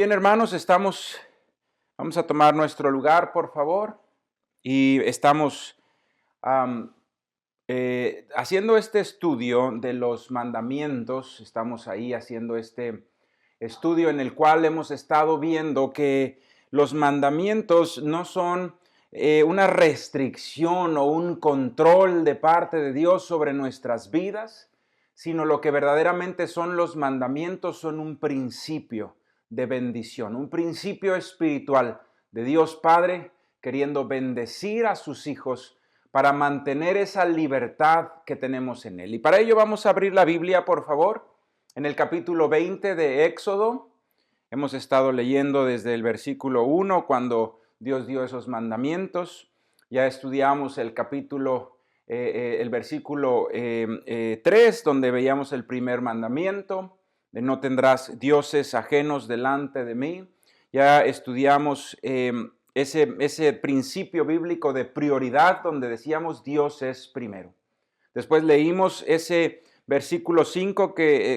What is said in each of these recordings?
Bien, hermanos, vamos a tomar nuestro lugar, por favor, y estamos haciendo este estudio de los mandamientos. Estamos ahí haciendo este estudio en el cual hemos estado viendo que los mandamientos no son una restricción o un control de parte de Dios sobre nuestras vidas, sino lo que verdaderamente son los mandamientos son un principio de bendición, un principio espiritual de Dios Padre queriendo bendecir a sus hijos para mantener esa libertad que tenemos en Él. Y para ello vamos a abrir la Biblia, por favor, en el capítulo 20 de Éxodo. Hemos estado leyendo desde el versículo 1, cuando Dios dio esos mandamientos. Ya estudiamos el versículo 3, donde veíamos el primer mandamiento, de no tendrás dioses ajenos delante de mí. Ya estudiamos ese principio bíblico de prioridad, donde decíamos Dios es primero. Después leímos ese versículo 5,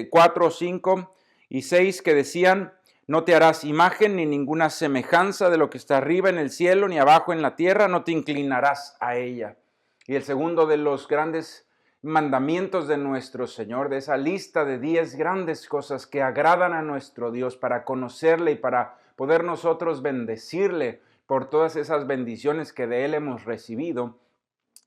4, 5 y 6 que decían: no te harás imagen ni ninguna semejanza de lo que está arriba en el cielo ni abajo en la tierra, no te inclinarás a ella. Y el segundo de los grandes mandamientos de nuestro Señor, de esa lista de 10 grandes cosas que agradan a nuestro Dios para conocerle y para poder nosotros bendecirle por todas esas bendiciones que de Él hemos recibido.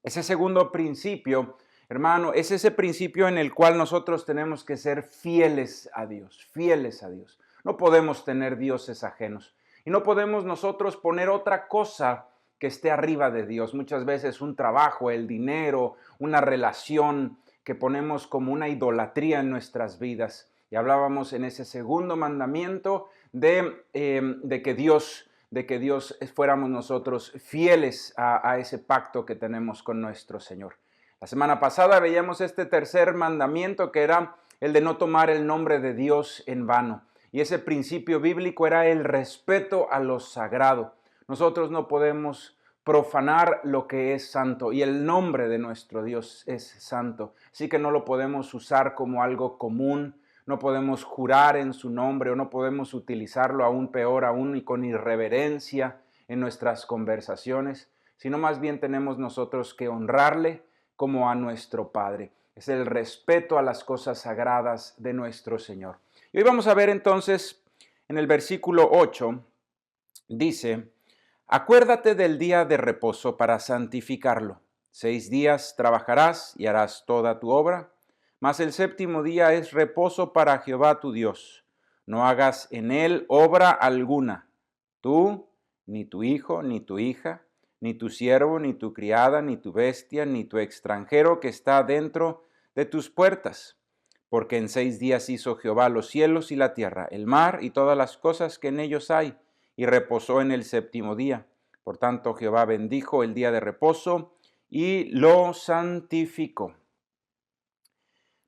Ese segundo principio, hermano, es ese principio en el cual nosotros tenemos que ser fieles a Dios, fieles a Dios. No podemos tener dioses ajenos y no podemos nosotros poner otra cosa que esté arriba de Dios. Muchas veces un trabajo, el dinero, una relación que ponemos como una idolatría en nuestras vidas. Y hablábamos en ese segundo mandamiento de que Dios fuéramos nosotros fieles a ese pacto que tenemos con nuestro Señor. La semana pasada veíamos este tercer mandamiento, que era el de no tomar el nombre de Dios en vano. Y ese principio bíblico era el respeto a lo sagrado. Nosotros no podemos profanar lo que es santo, y el nombre de nuestro Dios es santo. Así que no lo podemos usar como algo común, no podemos jurar en su nombre, o no podemos utilizarlo aún peor, aún y con irreverencia en nuestras conversaciones, sino más bien tenemos nosotros que honrarle como a nuestro Padre. Es el respeto a las cosas sagradas de nuestro Señor. Y hoy vamos a ver entonces en el versículo 8, dice: acuérdate del día de reposo para santificarlo. 6 días trabajarás y harás toda tu obra, mas el séptimo día es reposo para Jehová tu Dios. No hagas en él obra alguna, tú, ni tu hijo, ni tu hija, ni tu siervo, ni tu criada, ni tu bestia, ni tu extranjero que está dentro de tus puertas. Porque en 6 días hizo Jehová los cielos y la tierra, el mar y todas las cosas que en ellos hay, y reposó en el séptimo día. Por tanto, Jehová bendijo el día de reposo y lo santificó.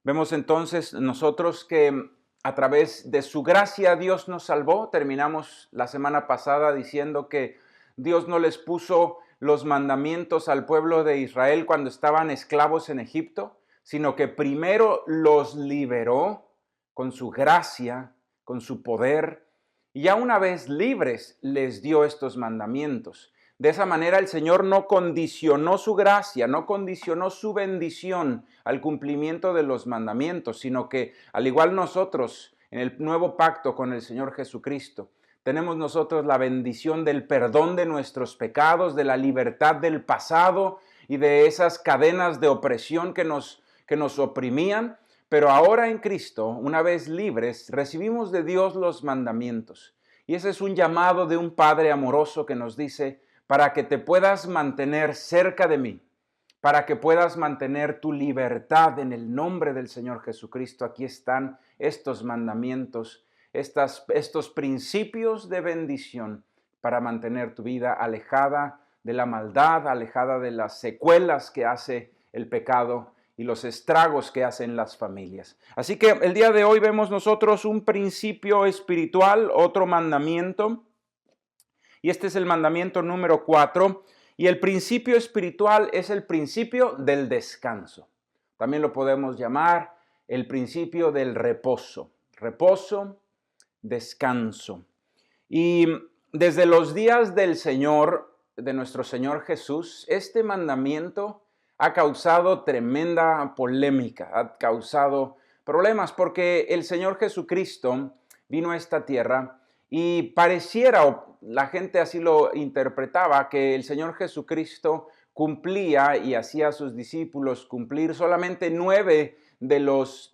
Vemos entonces nosotros que a través de su gracia Dios nos salvó. Terminamos la semana pasada diciendo que Dios no les puso los mandamientos al pueblo de Israel cuando estaban esclavos en Egipto, sino que primero los liberó con su gracia, con su poder, y ya una vez libres les dio estos mandamientos. De esa manera el Señor no condicionó su gracia, no condicionó su bendición al cumplimiento de los mandamientos, sino que al igual nosotros en el nuevo pacto con el Señor Jesucristo, tenemos nosotros la bendición del perdón de nuestros pecados, de la libertad del pasado y de esas cadenas de opresión que nos oprimían. Pero ahora en Cristo, una vez libres, recibimos de Dios los mandamientos. Y ese es un llamado de un Padre amoroso que nos dice: para que te puedas mantener cerca de mí, para que puedas mantener tu libertad en el nombre del Señor Jesucristo, aquí están estos mandamientos, estos principios de bendición para mantener tu vida alejada de la maldad, alejada de las secuelas que hace el pecado y los estragos que hacen las familias. Así que el día de hoy vemos nosotros un principio espiritual, otro mandamiento, y este es el mandamiento número 4, y el principio espiritual es el principio del descanso. También lo podemos llamar el principio del reposo. Reposo, descanso. Y desde los días del Señor, de nuestro Señor Jesús, este mandamiento ha causado tremenda polémica, ha causado problemas, porque el Señor Jesucristo vino a esta tierra y pareciera, o la gente así lo interpretaba, que el Señor Jesucristo cumplía y hacía a sus discípulos cumplir solamente 9 de los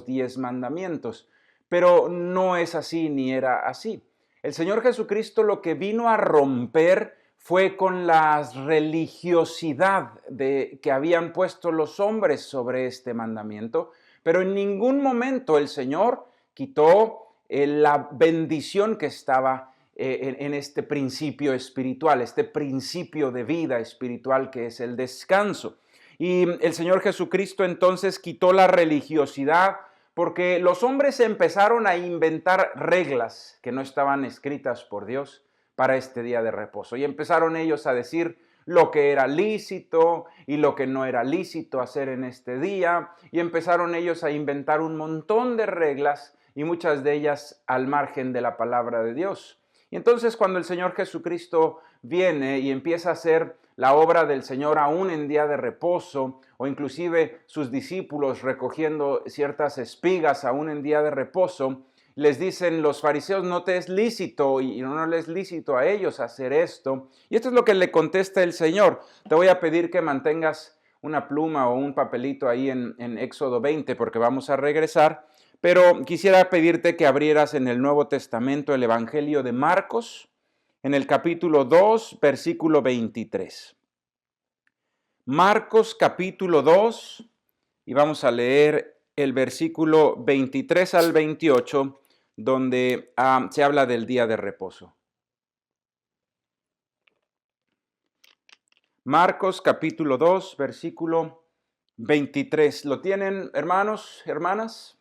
10 mandamientos. Pero no es así ni era así. El Señor Jesucristo lo que vino a romper fue con la religiosidad que habían puesto los hombres sobre este mandamiento, pero en ningún momento el Señor quitó la bendición que estaba en este principio espiritual, este principio de vida espiritual que es el descanso. Y el Señor Jesucristo entonces quitó la religiosidad porque los hombres empezaron a inventar reglas que no estaban escritas por Dios para este día de reposo. Y empezaron ellos a decir lo que era lícito y lo que no era lícito hacer en este día. Y empezaron ellos a inventar un montón de reglas y muchas de ellas al margen de la palabra de Dios. Y entonces cuando el Señor Jesucristo viene y empieza a hacer la obra del Señor aún en día de reposo, o inclusive sus discípulos recogiendo ciertas espigas aún en día de reposo, les dicen los fariseos, no te es lícito y no les es lícito a ellos hacer esto. Y esto es lo que le contesta el Señor. Te voy a pedir que mantengas una pluma o un papelito ahí en Éxodo 20 porque vamos a regresar. Pero quisiera pedirte que abrieras en el Nuevo Testamento el Evangelio de Marcos, en el capítulo 2, versículo 23. Marcos capítulo 2, y vamos a leer el versículo 23 al 28, donde se habla del día de reposo. Marcos capítulo 2, versículo 23. ¿Lo tienen, hermanos, hermanas?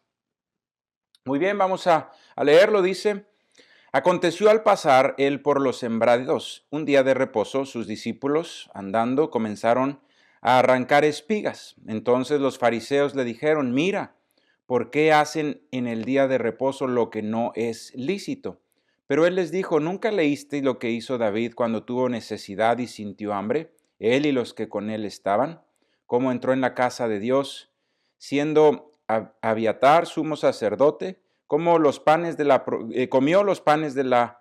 Muy bien, vamos a leerlo. Dice: aconteció al pasar él por los sembrados un día de reposo, sus discípulos, andando, comenzaron a arrancar espigas. Entonces los fariseos le dijeron: mira, ¿por qué hacen en el día de reposo lo que no es lícito? Pero él les dijo: ¿nunca leísteis lo que hizo David cuando tuvo necesidad y sintió hambre, él y los que con él estaban? Cómo entró en la casa de Dios, siendo Abiatar sumo sacerdote, comió los panes de la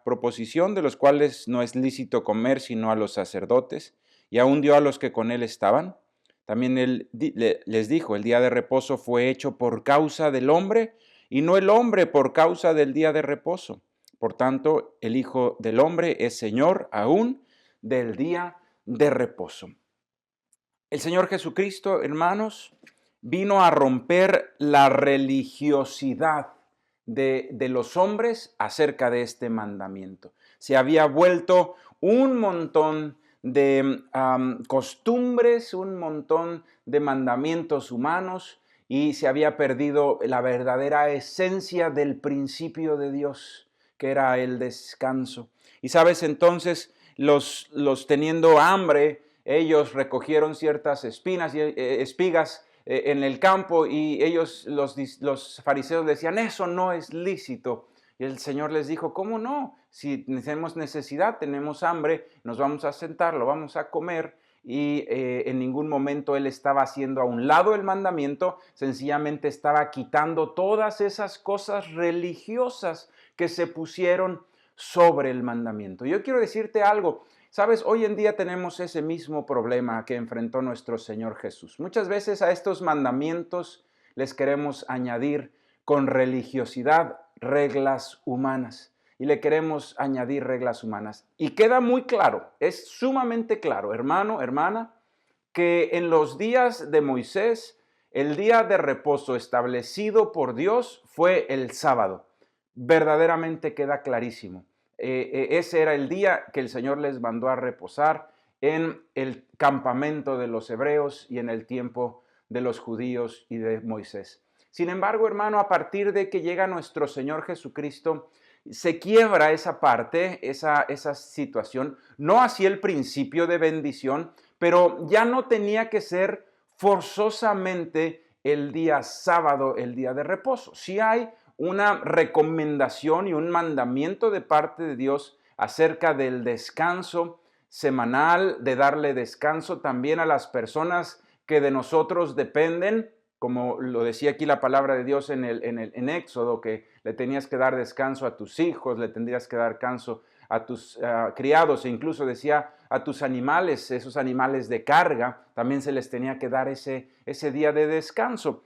proposición, de los cuales no es lícito comer sino a los sacerdotes, y aún dio a los que con él estaban. También él les dijo: el día de reposo fue hecho por causa del hombre, y no el hombre por causa del día de reposo. Por tanto, el Hijo del Hombre es Señor aún del día de reposo. El Señor Jesucristo, hermanos, vino a romper la religiosidad de los hombres acerca de este mandamiento. Se había vuelto un montón de costumbres, un montón de mandamientos humanos, y se había perdido la verdadera esencia del principio de Dios, que era el descanso. Y sabes, entonces los teniendo hambre, ellos recogieron ciertas espigas en el campo, y ellos, los fariseos, decían: eso no es lícito. Y el Señor les dijo: ¿cómo no? Si tenemos necesidad, tenemos hambre, nos vamos a sentar, lo vamos a comer. Y en ningún momento él estaba haciendo a un lado el mandamiento, sencillamente estaba quitando todas esas cosas religiosas que se pusieron sobre el mandamiento. Yo quiero decirte algo. Sabes, hoy en día tenemos ese mismo problema que enfrentó nuestro Señor Jesús. Muchas veces a estos mandamientos les queremos añadir con religiosidad reglas humanas, y le queremos añadir reglas humanas. Y queda muy claro, es sumamente claro, hermano, hermana, que en los días de Moisés, el día de reposo establecido por Dios fue el sábado. Verdaderamente queda clarísimo. Ese era el día que el Señor les mandó a reposar en el campamento de los hebreos y en el tiempo de los judíos y de Moisés. Sin embargo, hermano, a partir de que llega nuestro Señor Jesucristo, se quiebra esa parte, esa situación, no así el principio de bendición, pero ya no tenía que ser forzosamente el día sábado, el día de reposo. Sí hay una recomendación y un mandamiento de parte de Dios acerca del descanso semanal, de darle descanso también a las personas que de nosotros dependen, como lo decía aquí la palabra de Dios en Éxodo, que le tenías que dar descanso a tus hijos, le tendrías que dar descanso a tus criados, e incluso decía a tus animales, esos animales de carga, también se les tenía que dar ese día de descanso.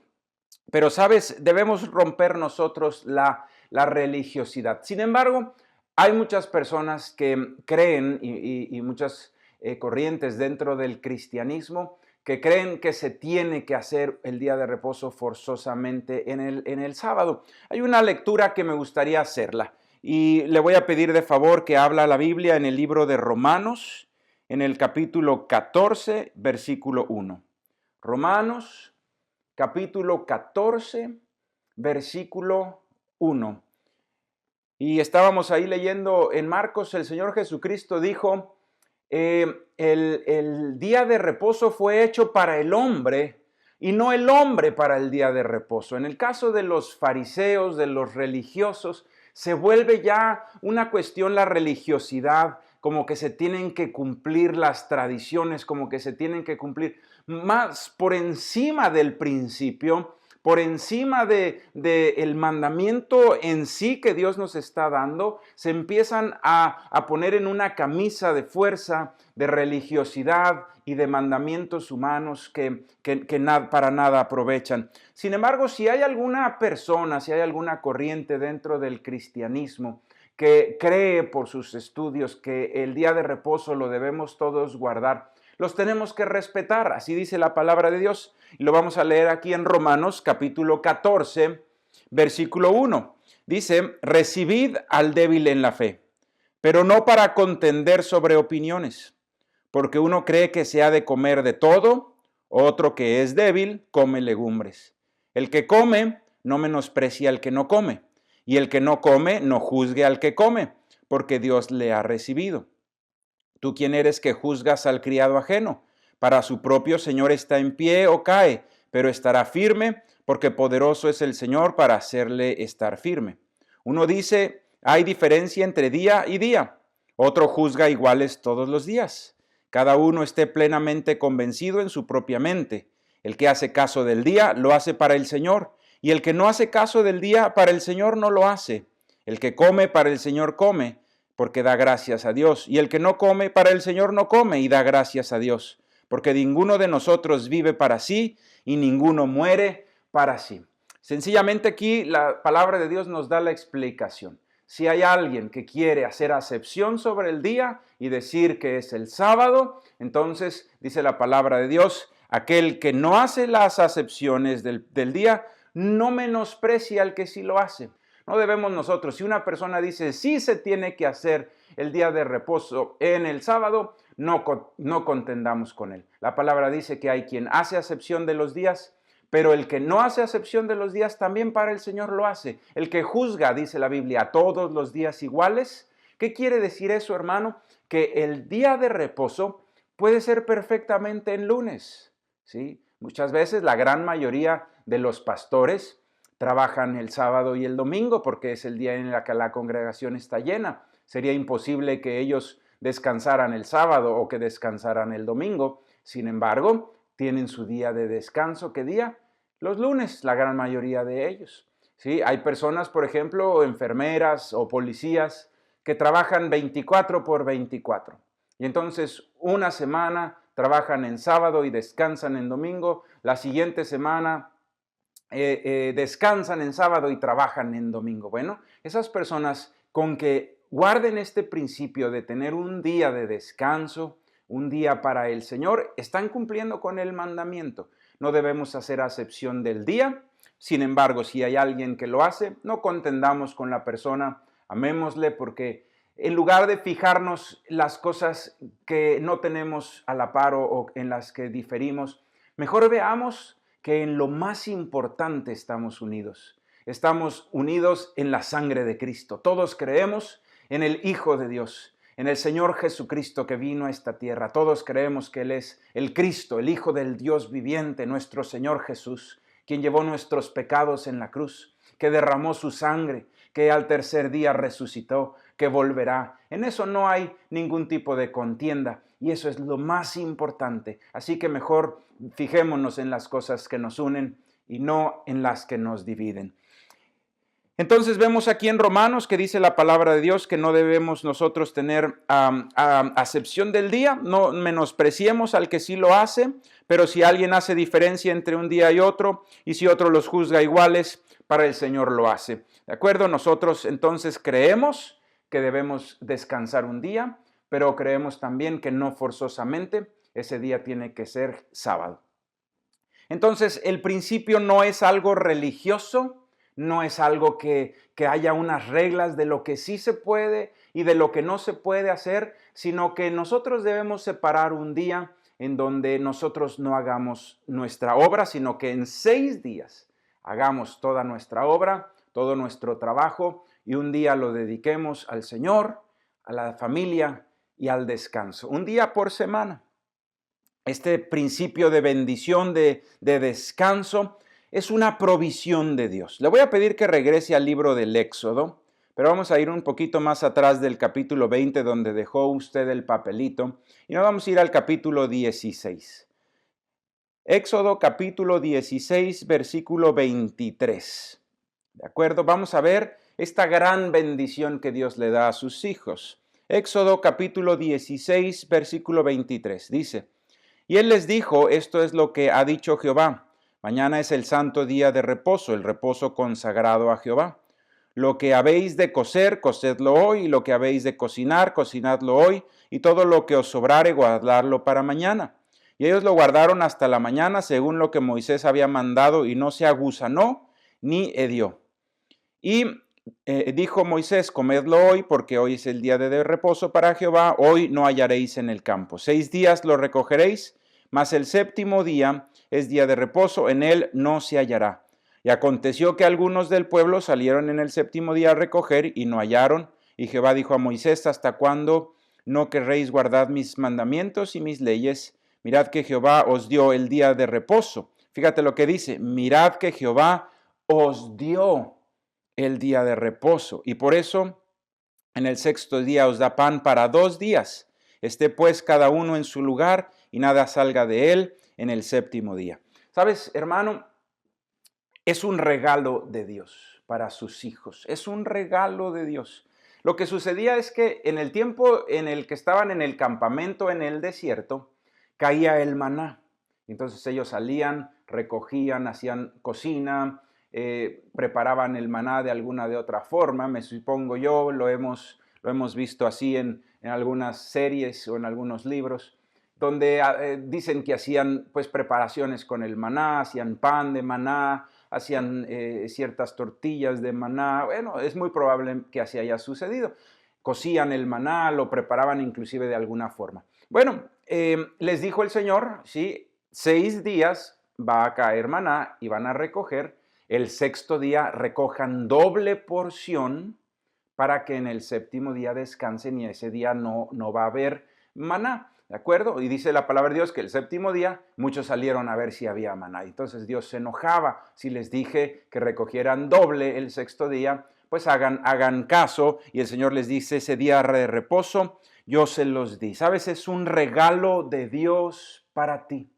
Pero, ¿sabes? Debemos romper nosotros la religiosidad. Sin embargo, hay muchas personas que creen y muchas corrientes dentro del cristianismo que creen que se tiene que hacer el día de reposo forzosamente en el sábado. Hay una lectura que me gustaría hacerla y le voy a pedir de favor que habla la Biblia en el libro de Romanos, en el capítulo 14, versículo 1. Romanos, capítulo 14, versículo 1. Y estábamos ahí leyendo en Marcos, el Señor Jesucristo dijo, el día de reposo fue hecho para el hombre y no el hombre para el día de reposo. En el caso de los fariseos, de los religiosos, se vuelve ya una cuestión la religiosidad, como que se tienen que cumplir las tradiciones, como que se tienen que cumplir más por encima del principio, por encima el mandamiento en sí que Dios nos está dando, se empiezan a poner en una camisa de fuerza, de religiosidad y de mandamientos humanos que para nada aprovechan. Sin embargo, si hay alguna persona, si hay alguna corriente dentro del cristianismo que cree por sus estudios que el día de reposo lo debemos todos guardar, los tenemos que respetar, así dice la palabra de Dios. Y lo vamos a leer aquí en Romanos capítulo 14, versículo 1. Dice, recibid al débil en la fe, pero no para contender sobre opiniones, porque uno cree que se ha de comer de todo, otro que es débil come legumbres. El que come no menosprecia al que no come, y el que no come no juzgue al que come, porque Dios le ha recibido. ¿Tú quién eres que juzgas al criado ajeno? Para su propio Señor está en pie o cae, pero estará firme, porque poderoso es el Señor para hacerle estar firme. Uno dice, hay diferencia entre día y día. Otro juzga iguales todos los días. Cada uno esté plenamente convencido en su propia mente. El que hace caso del día, lo hace para el Señor, y el que no hace caso del día, para el Señor no lo hace. El que come, para el Señor come, porque da gracias a Dios. Y el que no come, para el Señor no come y da gracias a Dios, porque ninguno de nosotros vive para sí y ninguno muere para sí. Sencillamente aquí la palabra de Dios nos da la explicación. Si hay alguien que quiere hacer acepción sobre el día y decir que es el sábado, entonces dice la palabra de Dios, aquel que no hace las acepciones del día, no menosprecia al que sí lo hace. No debemos nosotros, si una persona dice sí se tiene que hacer el día de reposo en el sábado, no contendamos con él. La palabra dice que hay quien hace acepción de los días, pero el que no hace acepción de los días también para el Señor lo hace. El que juzga, dice la Biblia, a todos los días iguales. ¿Qué quiere decir eso, hermano? Que el día de reposo puede ser perfectamente en lunes, ¿sí? Muchas veces la gran mayoría de los pastores trabajan el sábado y el domingo porque es el día en el que la congregación está llena. Sería imposible que ellos descansaran el sábado o que descansaran el domingo. Sin embargo, tienen su día de descanso. ¿Qué día? Los lunes, la gran mayoría de ellos. ¿Sí? Hay personas, por ejemplo, enfermeras o policías que trabajan 24 por 24. Y entonces una semana trabajan en sábado y descansan en domingo. La siguiente semana descansan en sábado y trabajan en domingo. Bueno, esas personas con que guarden este principio de tener un día de descanso, un día para el Señor, están cumpliendo con el mandamiento. No debemos hacer acepción del día. Sin embargo, si hay alguien que lo hace, no contendamos con la persona, amémosle, porque en lugar de fijarnos las cosas que no tenemos a la par o en las que diferimos, mejor veamos que en lo más importante estamos unidos. Estamos unidos en la sangre de Cristo. Todos creemos en el Hijo de Dios, en el Señor Jesucristo que vino a esta tierra. Todos creemos que Él es el Cristo, el Hijo del Dios viviente, nuestro Señor Jesús, quien llevó nuestros pecados en la cruz, que derramó su sangre, que al tercer día resucitó, que volverá. En eso no hay ningún tipo de contienda y eso es lo más importante. Así que mejor fijémonos en las cosas que nos unen y no en las que nos dividen. Entonces vemos aquí en Romanos que dice la palabra de Dios que no debemos nosotros tener acepción del día, no menospreciemos al que sí lo hace, pero si alguien hace diferencia entre un día y otro, y si otro los juzga iguales, para el Señor lo hace. ¿De acuerdo? Nosotros entonces creemos que debemos descansar un día, pero creemos también que no forzosamente ese día tiene que ser sábado. Entonces el principio no es algo religioso, no es algo que haya unas reglas de lo que sí se puede y de lo que no se puede hacer, sino que nosotros debemos separar un día en donde nosotros no hagamos nuestra obra, sino que en 6 días hagamos toda nuestra obra, todo nuestro trabajo y un día lo dediquemos al Señor, a la familia y al descanso. Un día por semana. Este principio de bendición, de descanso, es una provisión de Dios. Le voy a pedir que regrese al libro del Éxodo, pero vamos a ir un poquito más atrás del capítulo 20, donde dejó usted el papelito, y nos vamos a ir al capítulo 16. Éxodo capítulo 16, versículo 23. ¿De acuerdo? Vamos a ver esta gran bendición que Dios le da a sus hijos. Éxodo capítulo 16, versículo 23. Dice: y él les dijo, esto es lo que ha dicho Jehová. Mañana es el santo día de reposo, el reposo consagrado a Jehová. Lo que habéis de cocer, cocedlo hoy, y lo que habéis de cocinar, cocinadlo hoy, y todo lo que os sobrare, guardadlo para mañana. Y ellos lo guardaron hasta la mañana, según lo que Moisés había mandado, y no se agusanó ni hedió. Y dijo Moisés, comedlo hoy, porque hoy es el día de reposo para Jehová, hoy no hallaréis en el campo. 6 días lo recogeréis, mas el séptimo día es día de reposo, en él no se hallará. Y aconteció que algunos del pueblo salieron en el séptimo día a recoger y no hallaron. Y Jehová dijo a Moisés, ¿hasta cuándo no querréis guardar mis mandamientos y mis leyes? Mirad que Jehová os dio el día de reposo. Fíjate lo que dice, mirad que Jehová os dio el día de reposo. Y por eso en el 6º día os da pan para 2 días. Esté pues cada uno en su lugar y nada salga de él en el 7º día. ¿Sabes, hermano? Es un regalo de Dios para sus hijos. Es un regalo de Dios. Lo que sucedía es que en el tiempo en el que estaban en el campamento en el desierto, caía el maná. Entonces ellos salían, recogían, hacían cocina, preparaban el maná de alguna de otra forma, me supongo yo, lo hemos visto así en algunas series o en algunos libros, donde dicen que hacían pues preparaciones con el maná, hacían pan de maná, hacían ciertas tortillas de maná. Bueno, es muy probable que así haya sucedido. Cocían el maná, lo preparaban inclusive de alguna forma. Bueno, les dijo el Señor, sí, 6 días va a caer maná y van a recoger. El 6º día recojan doble porción para que en el 7º día descansen y ese día no va a haber maná, ¿de acuerdo? Y dice la palabra de Dios que el 7º día muchos salieron a ver si había maná. Entonces Dios se enojaba si les dije que recogieran doble el 6º día, pues hagan caso. Y el Señor les dice, ese día de reposo yo se los di. ¿Sabes? Es un regalo de Dios para ti.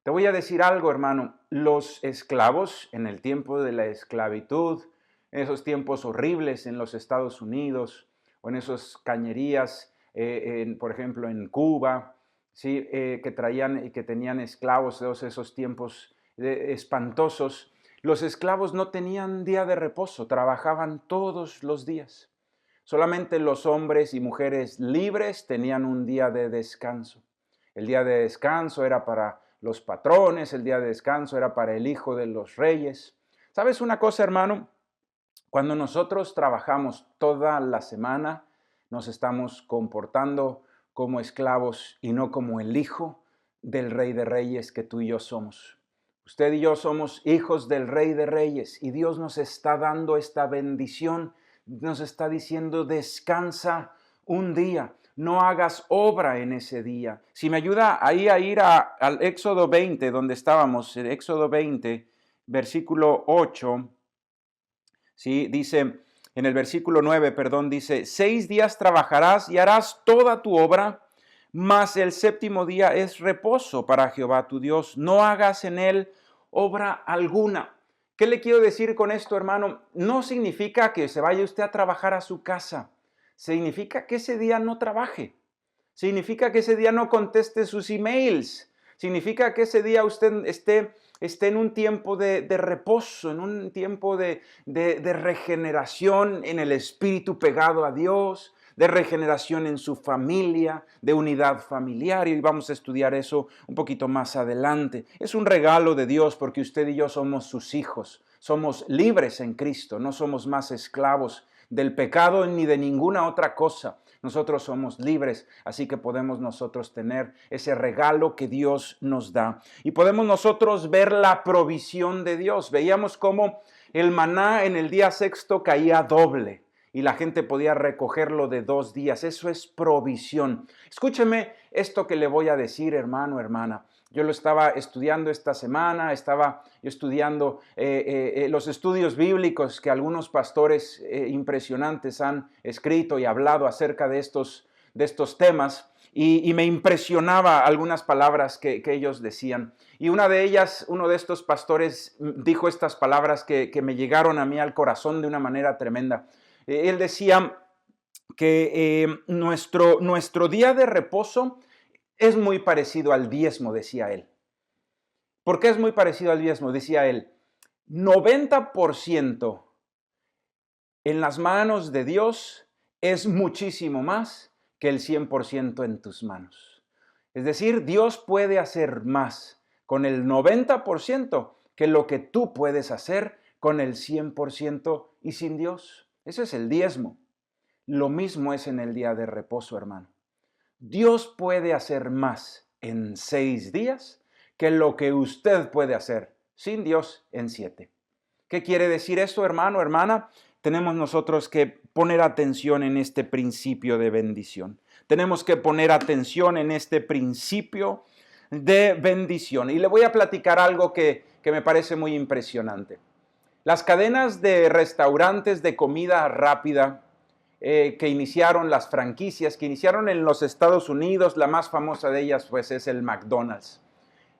Te voy a decir algo, hermano. Los esclavos en el tiempo de la esclavitud, en esos tiempos horribles en los Estados Unidos o en esas cañerías, por ejemplo, en Cuba, ¿sí? Que traían y que tenían esclavos, todos esos tiempos espantosos. Los esclavos no tenían día de reposo, trabajaban todos los días. Solamente los hombres y mujeres libres tenían un día de descanso. El día de descanso era para los patrones, el día de descanso era para el hijo de los reyes. ¿Sabes una cosa, hermano? Cuando nosotros trabajamos toda la semana, nos estamos comportando como esclavos y no como el hijo del Rey de Reyes que tú y yo somos. Usted y yo somos hijos del Rey de Reyes y Dios nos está dando esta bendición, nos está diciendo descansa un día. No hagas obra en ese día. Si me ayuda ahí a ir al Éxodo 20, donde estábamos, el Éxodo 20, versículo 8, ¿sí? Dice, en el versículo 9, perdón, dice, 6 días trabajarás y harás toda tu obra, mas el séptimo día es reposo para Jehová tu Dios. No hagas en él obra alguna. ¿Qué le quiero decir con esto, hermano? No significa que se vaya usted a trabajar a su casa. Significa que ese día no trabaje. Significa que ese día no conteste sus emails. Significa que ese día usted esté en un tiempo de reposo, en un tiempo de regeneración en el espíritu pegado a Dios, de regeneración en su familia, de unidad familiar, y vamos a estudiar eso un poquito más adelante. Es un regalo de Dios porque usted y yo somos sus hijos, somos libres en Cristo, no somos más esclavos del pecado ni de ninguna otra cosa. Nosotros somos libres, así que podemos nosotros tener ese regalo que Dios nos da. Y podemos nosotros ver la provisión de Dios. Veíamos cómo el maná en el día sexto caía doble y la gente podía recogerlo de 2 días. Eso es provisión. Escúcheme esto que le voy a decir, hermano, hermana. Yo lo estaba estudiando esta semana, estaba estudiando los estudios bíblicos que algunos pastores impresionantes han escrito y hablado acerca de estos temas, y me impresionaba algunas palabras que ellos decían. Y una de ellas, uno de estos pastores dijo estas palabras que me llegaron a mí al corazón de una manera tremenda. Él decía que nuestro día de reposo es muy parecido al diezmo, decía él. ¿Por qué es muy parecido al diezmo? Decía él, 90% en las manos de Dios es muchísimo más que el 100% en tus manos. Es decir, Dios puede hacer más con el 90% que lo que tú puedes hacer con el 100% y sin Dios. Ese es el diezmo. Lo mismo es en el día de reposo, hermano. Dios puede hacer más en 6 días que lo que usted puede hacer sin Dios en 7. ¿Qué quiere decir esto, hermano, hermana? Tenemos nosotros que poner atención en este principio de bendición. Tenemos que poner atención en este principio de bendición. Y le voy a platicar algo que me parece muy impresionante. Las cadenas de restaurantes de comida rápida que iniciaron, las franquicias que iniciaron en los Estados Unidos, la más famosa de ellas pues es el McDonald's.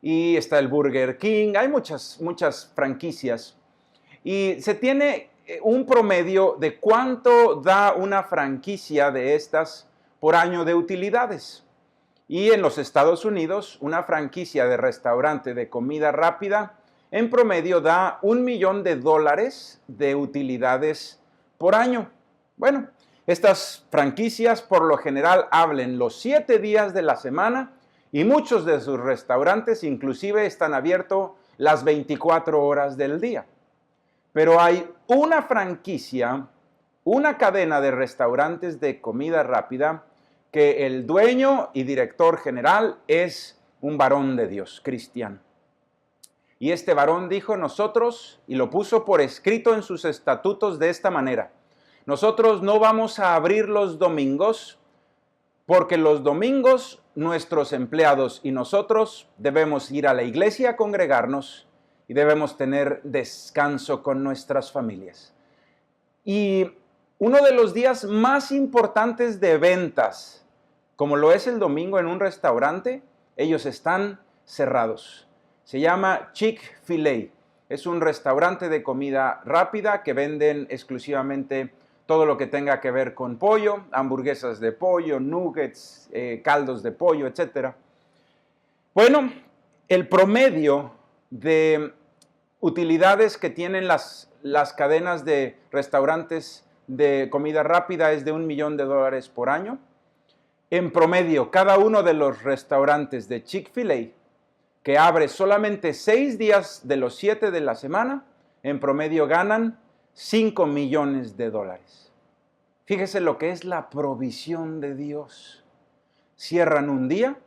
Y está el Burger King, hay muchas franquicias. Y se tiene un promedio de cuánto da una franquicia de estas por año de utilidades. Y en los Estados Unidos, una franquicia de restaurante de comida rápida en promedio da $1,000,000 de utilidades por año. Bueno, estas franquicias por lo general abren los 7 días de la semana y muchos de sus restaurantes inclusive están abiertos las 24 horas del día. Pero hay una franquicia, una cadena de restaurantes de comida rápida que el dueño y director general es un varón de Dios, cristiano. Y este varón dijo, nosotros, y lo puso por escrito en sus estatutos de esta manera, nosotros no vamos a abrir los domingos porque los domingos nuestros empleados y nosotros debemos ir a la iglesia a congregarnos y debemos tener descanso con nuestras familias. Y uno de los días más importantes de ventas, como lo es el domingo en un restaurante, ellos están cerrados. Se llama Chick-fil-A. Es un restaurante de comida rápida que venden exclusivamente todo lo que tenga que ver con pollo, hamburguesas de pollo, nuggets, caldos de pollo, etc. Bueno, el promedio de utilidades que tienen las cadenas de restaurantes de comida rápida es de $1,000,000 por año. En promedio, cada uno de los restaurantes de Chick-fil-A que abre solamente 6 días de los 7 de la semana, en promedio ganan $5,000,000. Fíjese lo que es la provisión de Dios. Cierran un día,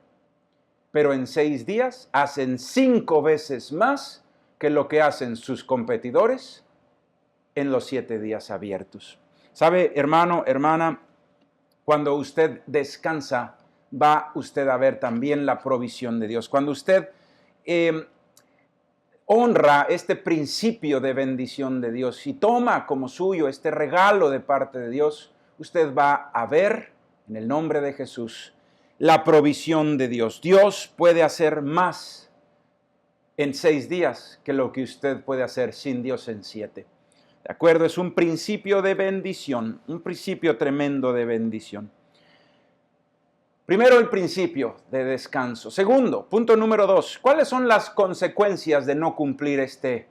pero en 6 días hacen 5 veces más que lo que hacen sus competidores en los 7 días abiertos. ¿Sabe, hermano, hermana? Cuando usted descansa, va usted a ver también la provisión de Dios. Cuando usted honra este principio de bendición de Dios y toma como suyo este regalo de parte de Dios, usted va a ver en el nombre de Jesús la provisión de Dios. Dios puede hacer más en 6 días que lo que usted puede hacer sin Dios en 7. ¿De acuerdo? Es un principio de bendición, un principio tremendo de bendición. Primero, el principio de descanso. Segundo, punto número 2, ¿cuáles son las consecuencias de no cumplir este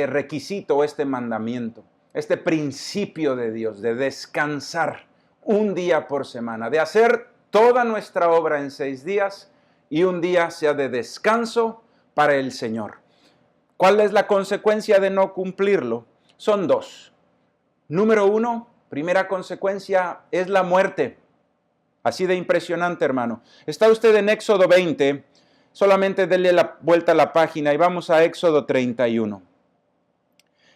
requisito, este mandamiento, este principio de Dios, de descansar un día por semana, de hacer toda nuestra obra en 6 días y un día sea de descanso para el Señor? ¿Cuál es la consecuencia de no cumplirlo? Son 2. Número 1, primera consecuencia es la muerte. Así de impresionante, hermano. Está usted en Éxodo 20, solamente denle la vuelta a la página y vamos a Éxodo 31.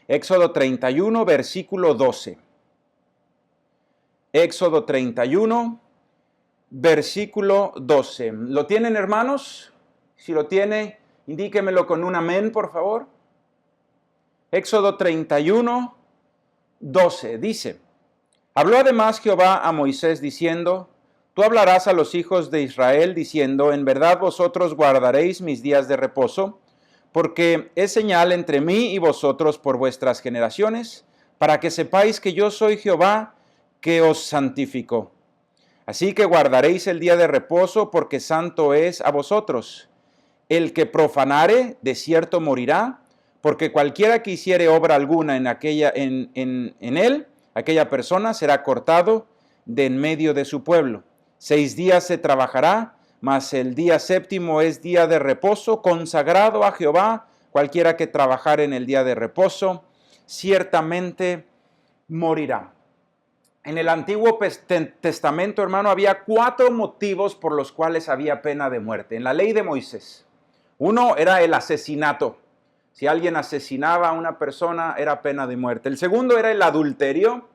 Éxodo 31, versículo 12. Éxodo 31, versículo 12. ¿Lo tienen, hermanos? Si lo tiene, indíquemelo con un amén, por favor. Éxodo 31, 12. Dice: Habló además Jehová a Moisés diciendo: Tú hablarás a los hijos de Israel diciendo: En verdad vosotros guardaréis mis días de reposo, porque es señal entre mí y vosotros por vuestras generaciones, para que sepáis que yo soy Jehová que os santificó. Así que guardaréis el día de reposo, porque santo es a vosotros. El que profanare, de cierto morirá, porque cualquiera que hiciere obra alguna en él, aquella persona será cortado de en medio de su pueblo. 6 días se trabajará, mas el día séptimo es día de reposo, consagrado a Jehová. Cualquiera que trabajare en el día de reposo, ciertamente morirá. En el Antiguo Testamento, hermano, había 4 motivos por los cuales había pena de muerte en la ley de Moisés. Uno era el asesinato. Si alguien asesinaba a una persona, era pena de muerte. El segundo era el adulterio.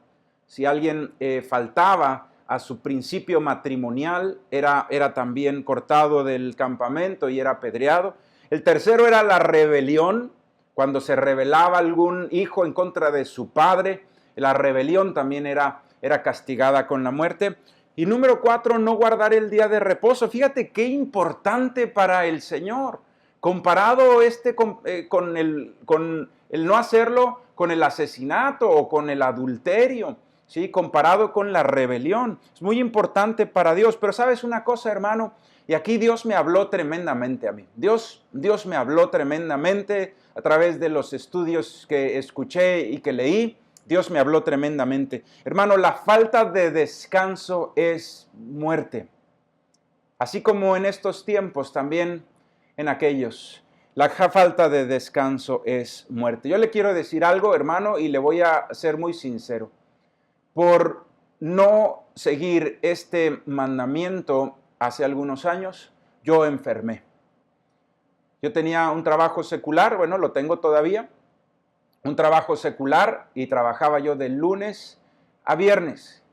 Si alguien faltaba a su principio matrimonial, era también cortado del campamento y era apedreado. El tercero era la rebelión, cuando se rebelaba algún hijo en contra de su padre, la rebelión también era castigada con la muerte. Y número 4, no guardar el día de reposo. Fíjate qué importante para el Señor, comparado con el no hacerlo con el asesinato o con el adulterio. ¿Sí? Comparado con la rebelión. Es muy importante para Dios. Pero ¿sabes una cosa, hermano? Y aquí Dios me habló tremendamente a mí. Dios me habló tremendamente a través de los estudios que escuché y que leí. Dios me habló tremendamente. Hermano, la falta de descanso es muerte. Así como en estos tiempos, también en aquellos. La falta de descanso es muerte. Yo le quiero decir algo, hermano, y le voy a ser muy sincero. Por no seguir este mandamiento hace algunos años, yo enfermé. Yo tenía un trabajo secular, bueno, lo tengo todavía, un trabajo secular y trabajaba yo de lunes a viernes.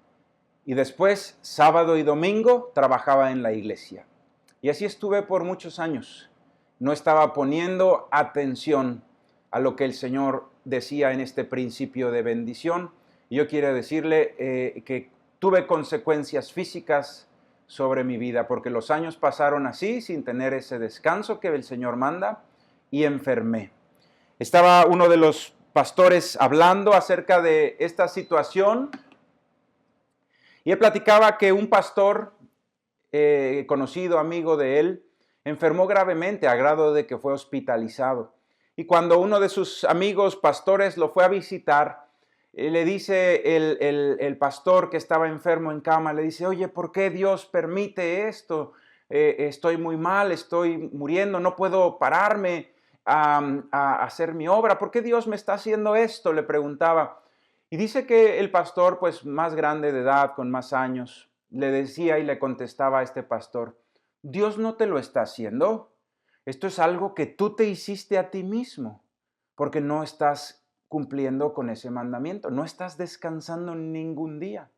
Y después, sábado y domingo, trabajaba en la iglesia. Y así estuve por muchos años. No estaba poniendo atención a lo que el Señor decía en este principio de bendición. Y yo quiero decirle que tuve consecuencias físicas sobre mi vida, porque los años pasaron así, sin tener ese descanso que el Señor manda, y enfermé. Estaba uno de los pastores hablando acerca de esta situación, y él platicaba que un pastor conocido, amigo de él, enfermó gravemente a grado de que fue hospitalizado. Y cuando uno de sus amigos pastores lo fue a visitar, le dice el pastor que estaba enfermo en cama, le dice: oye, ¿por qué Dios permite esto? Estoy muy mal, estoy muriendo, no puedo pararme a hacer mi obra. ¿Por qué Dios me está haciendo esto?, le preguntaba. Y dice que el pastor, pues más grande de edad, con más años, le decía y le contestaba a este pastor: Dios no te lo está haciendo. Esto es algo que tú te hiciste a ti mismo, porque no estás cumpliendo con ese mandamiento, no estás descansando ningún día.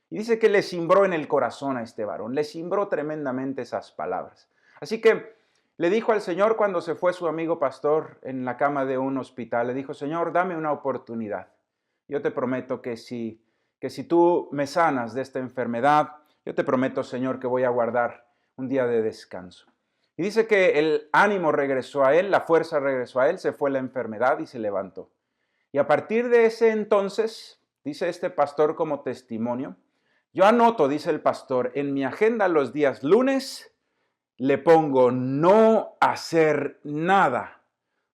Y dice que le cimbró en el corazón a este varón, le cimbró tremendamente esas palabras. Así que le dijo al Señor cuando se fue su amigo pastor en la cama de un hospital, le dijo, Señor, dame una oportunidad. Yo te prometo que si tú me sanas de esta enfermedad, yo te prometo, Señor, que voy a guardar un día de descanso. Y dice que el ánimo regresó a él, la fuerza regresó a él, se fue la enfermedad y se levantó. Y a partir de ese entonces, dice este pastor como testimonio, yo anoto, dice el pastor, en mi agenda los días lunes, le pongo no hacer nada.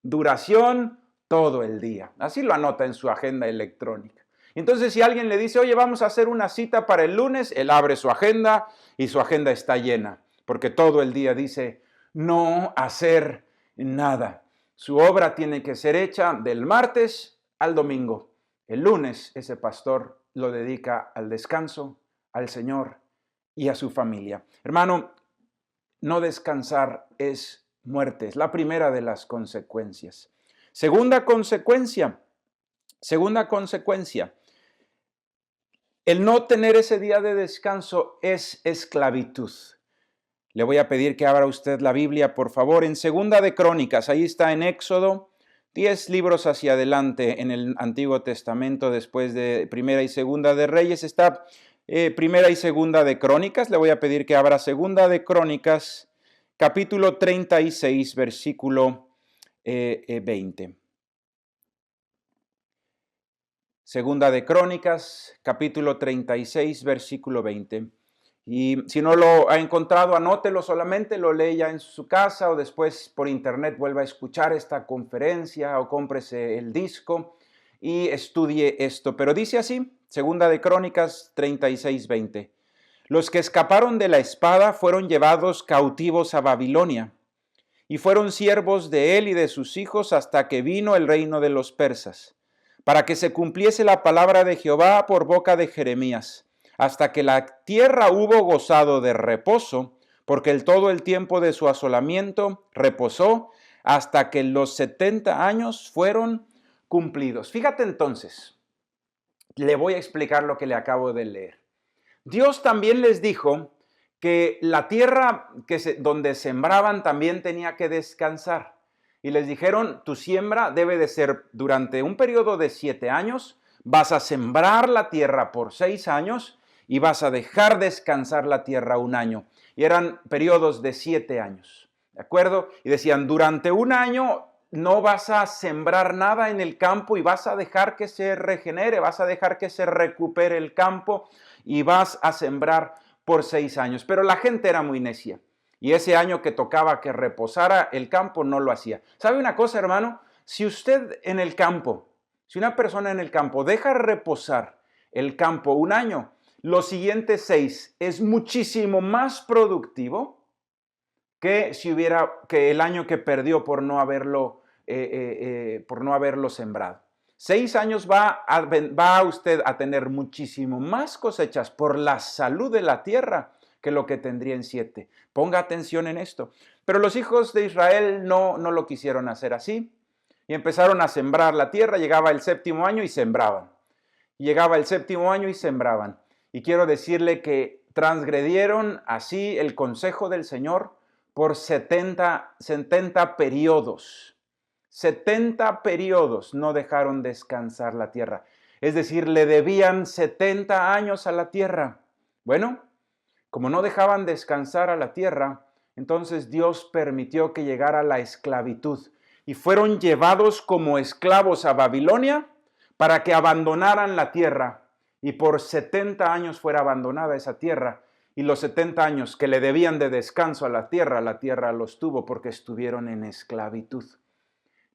Duración todo el día. Así lo anota en su agenda electrónica. Entonces, si alguien le dice, oye, vamos a hacer una cita para el lunes, él abre su agenda y su agenda está llena, porque todo el día dice no hacer nada. Su obra tiene que ser hecha del martes al domingo. El lunes ese pastor lo dedica al descanso, al Señor y a su familia. Hermano, no descansar es muerte, es la primera de las consecuencias. Segunda consecuencia, el no tener ese día de descanso es esclavitud. Le voy a pedir que abra usted la Biblia, por favor, en Segunda de Crónicas, ahí está en Éxodo, 10 libros hacia adelante en el Antiguo Testamento, después de Primera y Segunda de Reyes, está Primera y Segunda de Crónicas. Le voy a pedir que abra Segunda de Crónicas, capítulo 36, versículo 20. Segunda de Crónicas, capítulo 36, versículo 20. Y si no lo ha encontrado, anótelo solamente, lo lee ya en su casa o después por internet vuelva a escuchar esta conferencia o cómprese el disco y estudie esto. Pero dice así, Segunda de Crónicas 36, 20. Los que escaparon de la espada fueron llevados cautivos a Babilonia y fueron siervos de él y de sus hijos hasta que vino el reino de los persas, para que se cumpliese la palabra de Jehová por boca de Jeremías, hasta que la tierra hubo gozado de reposo, porque todo el tiempo de su asolamiento reposó, hasta que los 70 años fueron cumplidos. Fíjate entonces, le voy a explicar lo que le acabo de leer. Dios también les dijo que la tierra donde sembraban también tenía que descansar. Y les dijeron, tu siembra debe de ser durante un periodo de 7 años, vas a sembrar la tierra por 6 años y vas a dejar descansar la tierra 1 año. Y eran periodos de 7 años, ¿de acuerdo? Y decían, durante 1 año no vas a sembrar nada en el campo y vas a dejar que se regenere, vas a dejar que se recupere el campo y vas a sembrar por 6 años. Pero la gente era muy necia. Y ese año que tocaba que reposara el campo no lo hacía. ¿Sabe una cosa, hermano? Si usted en el campo, si una persona en el campo deja reposar el campo 1 año, los siguientes 6 es muchísimo más productivo que el año que perdió por no haberlo sembrado. 6 años va usted a tener muchísimo más cosechas por la salud de la tierra que lo que tendría en 7. Ponga atención en esto. Pero los hijos de Israel no lo quisieron hacer así y empezaron a sembrar la tierra. Llegaba el 7º año y sembraban. Llegaba el 7º año y sembraban. Y quiero decirle que transgredieron así el consejo del Señor por 70 periodos. 70 periodos no dejaron descansar la tierra. Es decir, le debían 70 años a la tierra. Bueno, como no dejaban descansar a la tierra, entonces Dios permitió que llegara la esclavitud y fueron llevados como esclavos a Babilonia para que abandonaran la tierra y por 70 años fuera abandonada esa tierra y los 70 años que le debían de descanso a la tierra los tuvo porque estuvieron en esclavitud.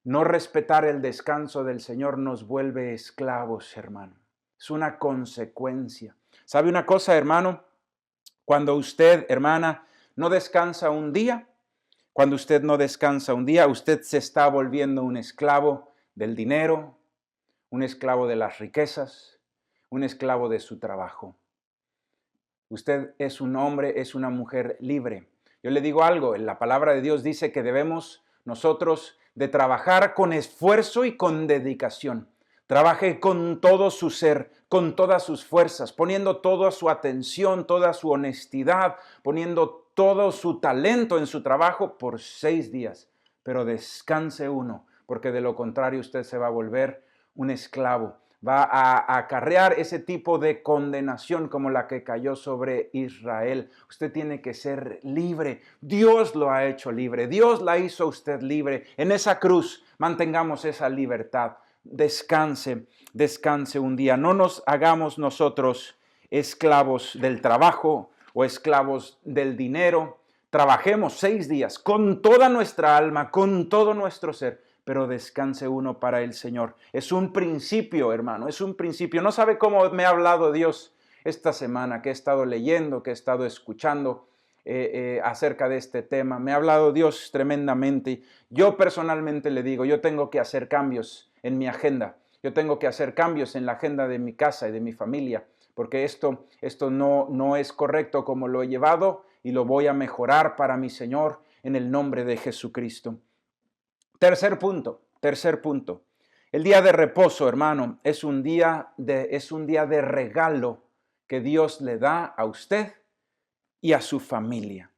No respetar el descanso del Señor nos vuelve esclavos, hermano. Es una consecuencia. ¿Sabe una cosa, hermano? Cuando usted, hermana, no descansa un día, cuando usted no descansa un día, usted se está volviendo un esclavo del dinero, un esclavo de las riquezas, un esclavo de su trabajo. Usted es un hombre, es una mujer libre. Yo le digo algo, la palabra de Dios dice que debemos nosotros de trabajar con esfuerzo y con dedicación. Trabaje con todo su ser, con todas sus fuerzas, poniendo toda su atención, toda su honestidad, poniendo todo su talento en su trabajo por 6 días, pero descanse uno, porque de lo contrario usted se va a volver un esclavo. Va a acarrear ese tipo de condenación como la que cayó sobre Israel. Usted tiene que ser libre. Dios lo ha hecho libre. Dios la hizo a usted libre. En esa cruz mantengamos esa libertad. Descanse, descanse un día. No nos hagamos nosotros esclavos del trabajo o esclavos del dinero. Trabajemos 6 días con toda nuestra alma, con todo nuestro ser, pero descanse uno para el Señor. Es un principio, hermano, es un principio. No sabe cómo me ha hablado Dios esta semana, que he estado leyendo, que he estado escuchando acerca de este tema. Me ha hablado Dios tremendamente. Yo personalmente le digo, yo tengo que hacer cambios en mi agenda. Yo tengo que hacer cambios en la agenda de mi casa y de mi familia, porque esto no es correcto como lo he llevado y lo voy a mejorar para mi Señor en el nombre de Jesucristo. Tercer punto. El día de reposo, hermano, es un día de regalo que Dios le da a usted y a su familia.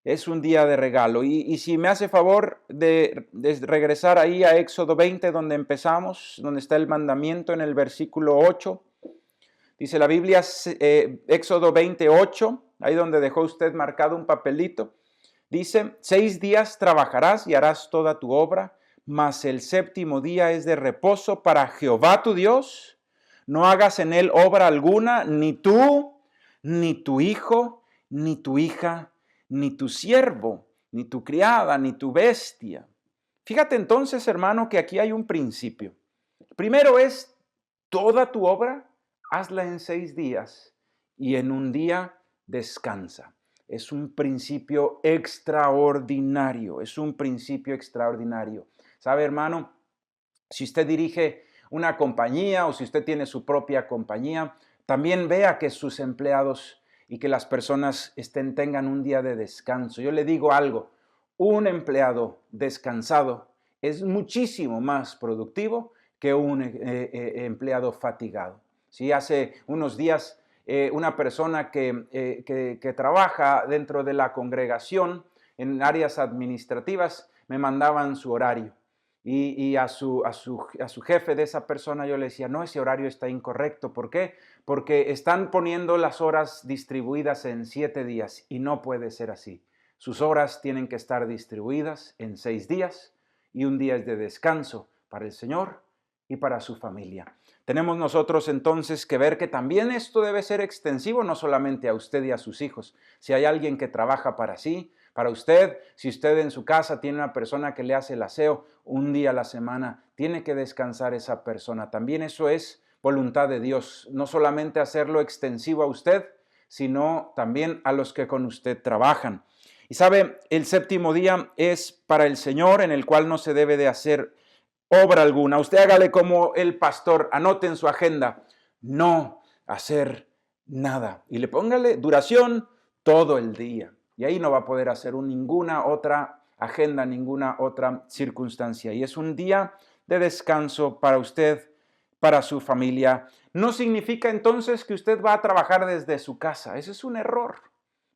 Es un día de regalo. Y si me hace favor de regresar ahí a Éxodo 20, donde empezamos, donde está el mandamiento en el versículo 8. Dice la Biblia, Éxodo 28, ahí donde dejó usted marcado un papelito. Dice, 6 días trabajarás y harás toda tu obra, mas el séptimo día es de reposo para Jehová tu Dios. No hagas en él obra alguna, ni tú, ni tu hijo, ni tu hija, ni tu siervo, ni tu criada, ni tu bestia. Fíjate entonces, hermano, que aquí hay un principio. Primero es toda tu obra, hazla en 6 días y en un día descansa. Es un principio extraordinario, es un principio extraordinario. ¿Sabe, hermano? Si usted dirige una compañía o si usted tiene su propia compañía, también vea que sus empleados y que las personas tengan un día de descanso. Yo le digo algo, un empleado descansado es muchísimo más productivo que un empleado fatigado. ¿Sí? Hace unos días una persona que trabaja dentro de la congregación en áreas administrativas me mandaban su horario. Y a su jefe de esa persona yo le decía, no, ese horario está incorrecto. ¿Por qué? Porque están poniendo las horas distribuidas en 7 días y no puede ser así. Sus horas tienen que estar distribuidas en 6 días y un día es de descanso para el Señor y para su familia. Tenemos nosotros entonces que ver que también esto debe ser extensivo no solamente a usted y a sus hijos. Si hay alguien que trabaja para sí, para usted, si usted en su casa tiene una persona que le hace el aseo un día a la semana, tiene que descansar esa persona. También eso es voluntad de Dios, no solamente hacerlo extensivo a usted, sino también a los que con usted trabajan. Y sabe, el séptimo día es para el Señor, en el cual no se debe de hacer obra alguna. Usted hágale como el pastor, anote en su agenda, no hacer nada. Y le póngale duración todo el día. Y ahí no va a poder hacer ninguna otra agenda, ninguna otra circunstancia. Y es un día de descanso para usted, para su familia. No significa entonces que usted va a trabajar desde su casa. Ese es un error.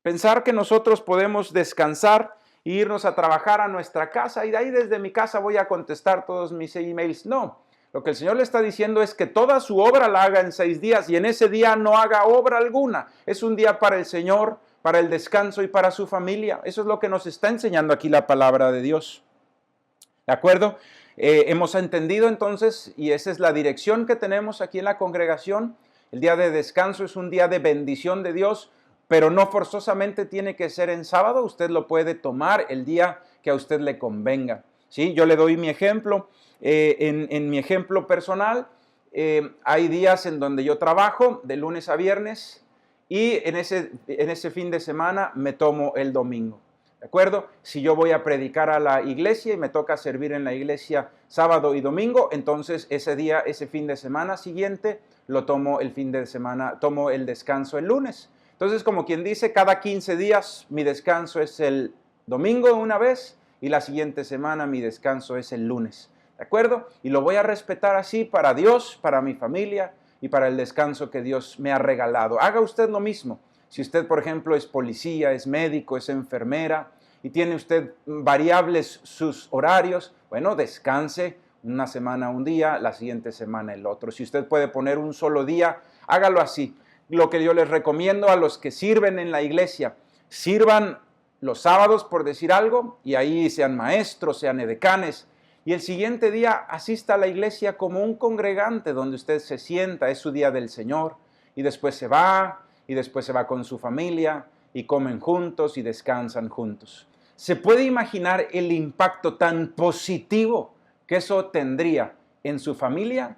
Pensar que nosotros podemos descansar e irnos a trabajar a nuestra casa y de ahí desde mi casa voy a contestar todos mis emails. No, lo que el Señor le está diciendo es que toda su obra la haga en 6 días y en ese día no haga obra alguna. Es un día para el Señor, para el descanso y para su familia. Eso es lo que nos está enseñando aquí la palabra de Dios. ¿De acuerdo? Hemos entendido entonces, y esa es la dirección que tenemos aquí en la congregación. El día de descanso es un día de bendición de Dios, pero no forzosamente tiene que ser en sábado. Usted lo puede tomar el día que a usted le convenga. ¿Sí? Yo le doy mi ejemplo. En mi ejemplo personal, hay días en donde yo trabajo de lunes a viernes y en ese fin de semana me tomo el domingo. ¿De acuerdo? Si yo voy a predicar a la iglesia y me toca servir en la iglesia sábado y domingo, entonces ese día, ese fin de semana siguiente, lo tomo el fin de semana, tomo el descanso el lunes. Entonces, como quien dice, cada 15 días mi descanso es el domingo una vez y la siguiente semana mi descanso es el lunes. ¿De acuerdo? Y lo voy a respetar así para Dios, para mi familia y para el descanso que Dios me ha regalado. Haga usted lo mismo. Si usted, por ejemplo, es policía, es médico, es enfermera y tiene usted variables sus horarios, bueno, descanse una semana un día, la siguiente semana el otro. Si usted puede poner un solo día, hágalo así. Lo que yo les recomiendo a los que sirven en la iglesia, sirvan los sábados, por decir algo, y ahí sean maestros, sean edecanes, y el siguiente día asista a la iglesia como un congregante donde usted se sienta, es su día del Señor, y después se va con su familia, y comen juntos y descansan juntos. ¿Se puede imaginar el impacto tan positivo que eso tendría en su familia?